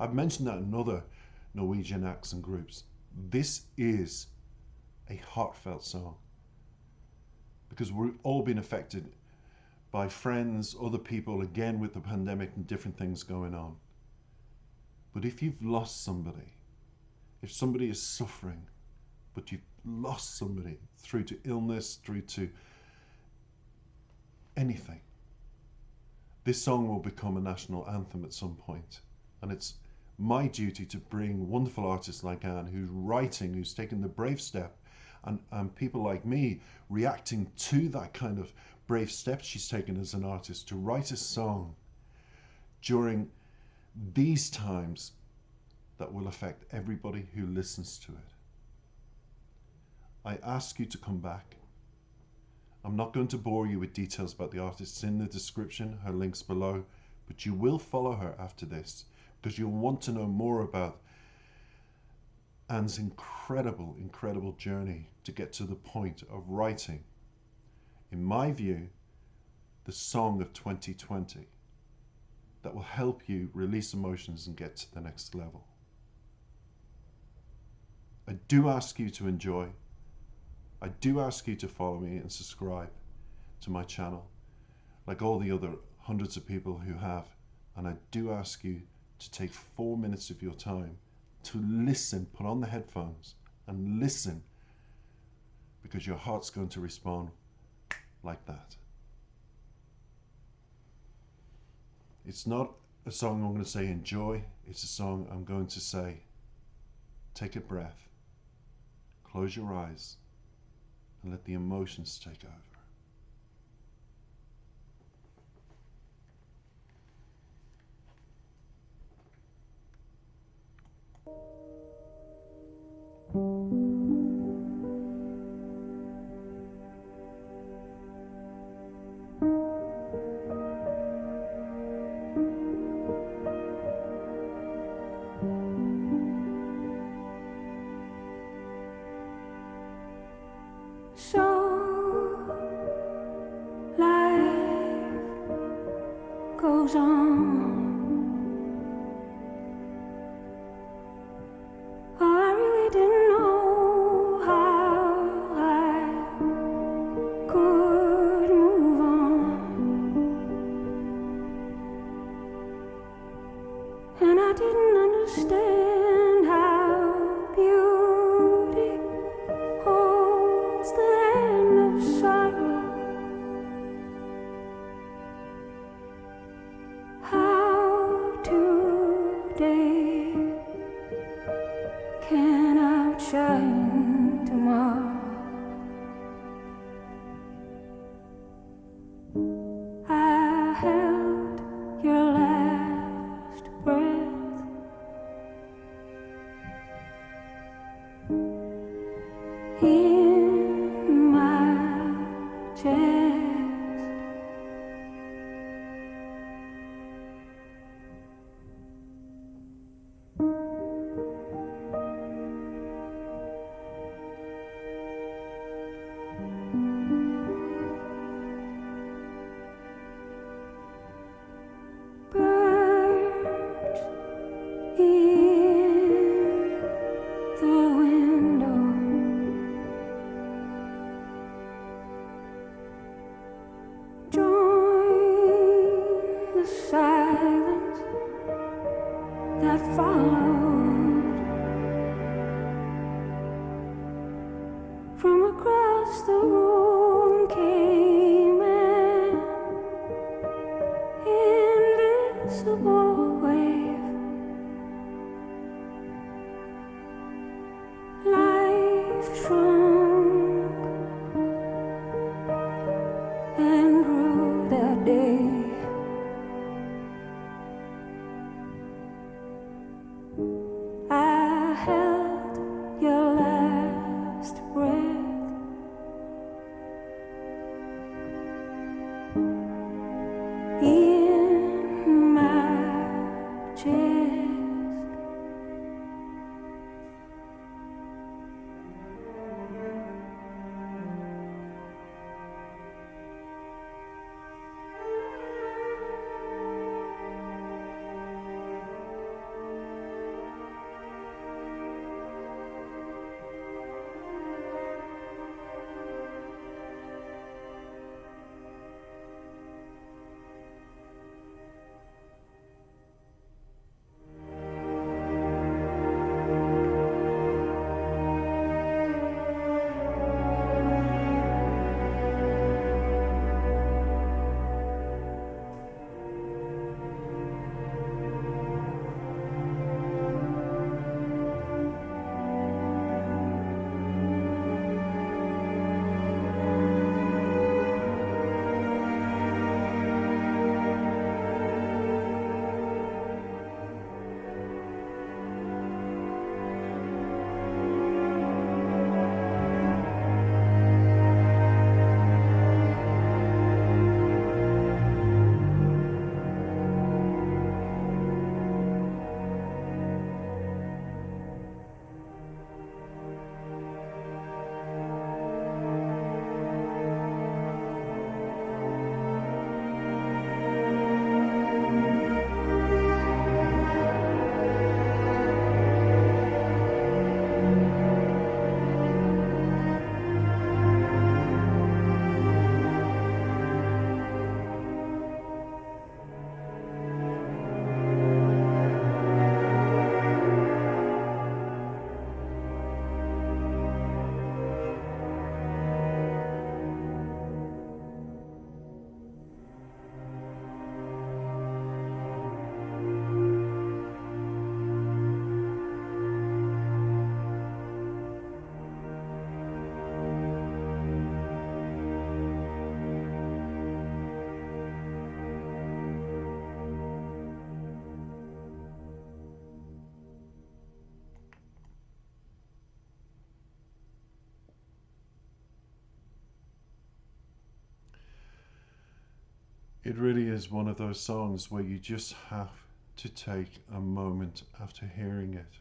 I've mentioned that in other Norwegian acts and groups. This is a heartfelt song because we've all been affected by friends, other people, again with the pandemic and different things going on. But if you've lost somebody, if somebody is suffering, but you've lost somebody through to illness, through to anything, this song will become a national anthem at some point. And it's my duty to bring wonderful artists like Anne, who's writing, who's taken the brave step, and people like me reacting to that kind of brave step she's taken as an artist to write a song during these times that will affect everybody who listens to it. I ask you to come back. I'm not going to bore you with details about the artists in the description, her links below, but you will follow her after this because you'll want to know more about Anne's incredible, incredible journey to get to the point of writing, in my view, the song of 2020 that will help you release emotions and get to the next level. I do ask you to enjoy. I do ask you to follow me and subscribe to my channel, like all the other hundreds of people who have. And I do ask you to take 4 minutes of your time to listen, put on the headphones and listen, because your heart's going to respond like that. It's not a song I'm going to say enjoy, it's a song I'm going to say take a breath, close your eyes, and let the emotions take over. So life goes on. I really didn't know how I could move on, and I didn't understand how beauty holds the hand of sorrow. How today can outshine tomorrow. I held your last breath. In my chest. Birds in the window. Join the silence that followed. From across the room came an invisible wave. Life shrunk and grew that day. I held your last breath. In my chest. It really is one of those songs where you just have to take a moment after hearing it,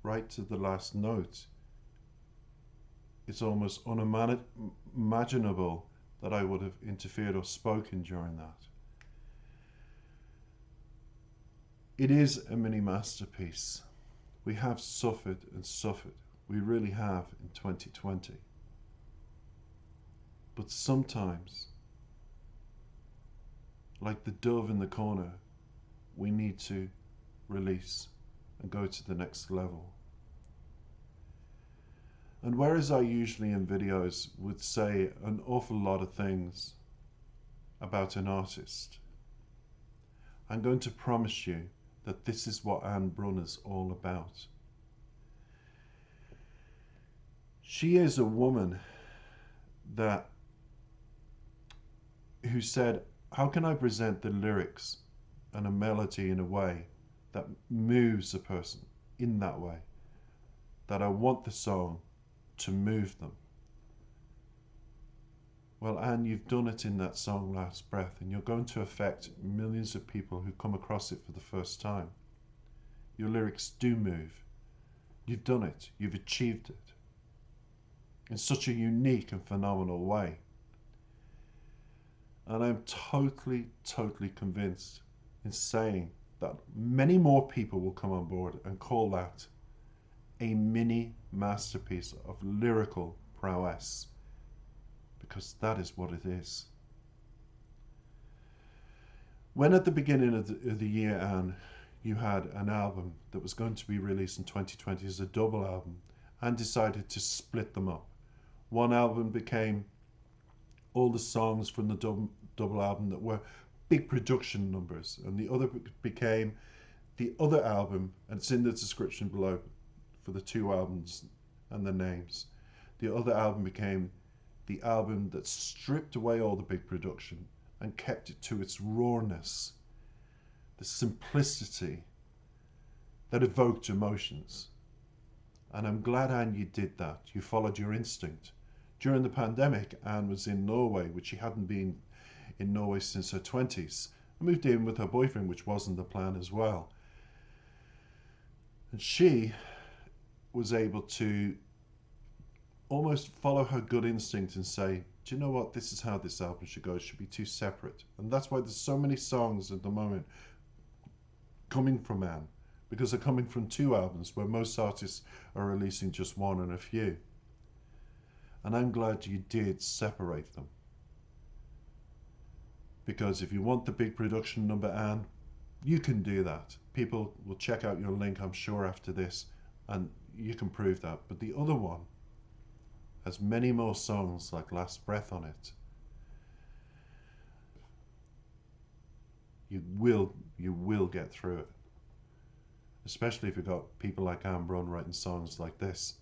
right to the last note. It's almost unimaginable that I would have interfered or spoken during that. It is a mini masterpiece. We have suffered and suffered. We really have in 2020. But sometimes, like the dove in the corner, we need to release and go to the next level. And whereas I usually in videos would say an awful lot of things about an artist, I'm going to promise you that this is what Anne Brun is all about. She is a woman who said, how can I present the lyrics and a melody in a way that moves a person in that way, that I want the song to move them? Well, Anne, you've done it in that song Last Breath, and you're going to affect millions of people who come across it for the first time. Your lyrics do move. You've done it. You've achieved it in such a unique and phenomenal way. And I'm totally convinced in saying that many more people will come on board and call that a mini masterpiece of lyrical prowess, because that is what it is. When at the beginning of the year, Anne, you had an album that was going to be released in 2020 as a double album, and decided to split them up. One album became all the songs from the double album that were big production numbers, and the other became the other album, and it's in the description below for the two albums and the names. The other album became the album that stripped away all the big production and kept it to its rawness, the simplicity that evoked emotions. And I'm glad, Anne, you did that. You followed your instinct. During the pandemic, Anne was in Norway, which she hadn't been in Norway since her 20s. I moved in with her boyfriend, which wasn't the plan as well. And she was able to almost follow her good instinct and say, do you know what, this is how this album should go. It should be two separate. And that's why there's so many songs at the moment coming from Anne, because they're coming from two albums where most artists are releasing just one and a few. And I'm glad you did separate them, because if you want the big production number, Anne, you can do that. People will check out your link, I'm sure, after this, and you can prove that. But the other one has many more songs like Last Breath on it. You will get through it, especially if you've got people like Anne Brun writing songs like this.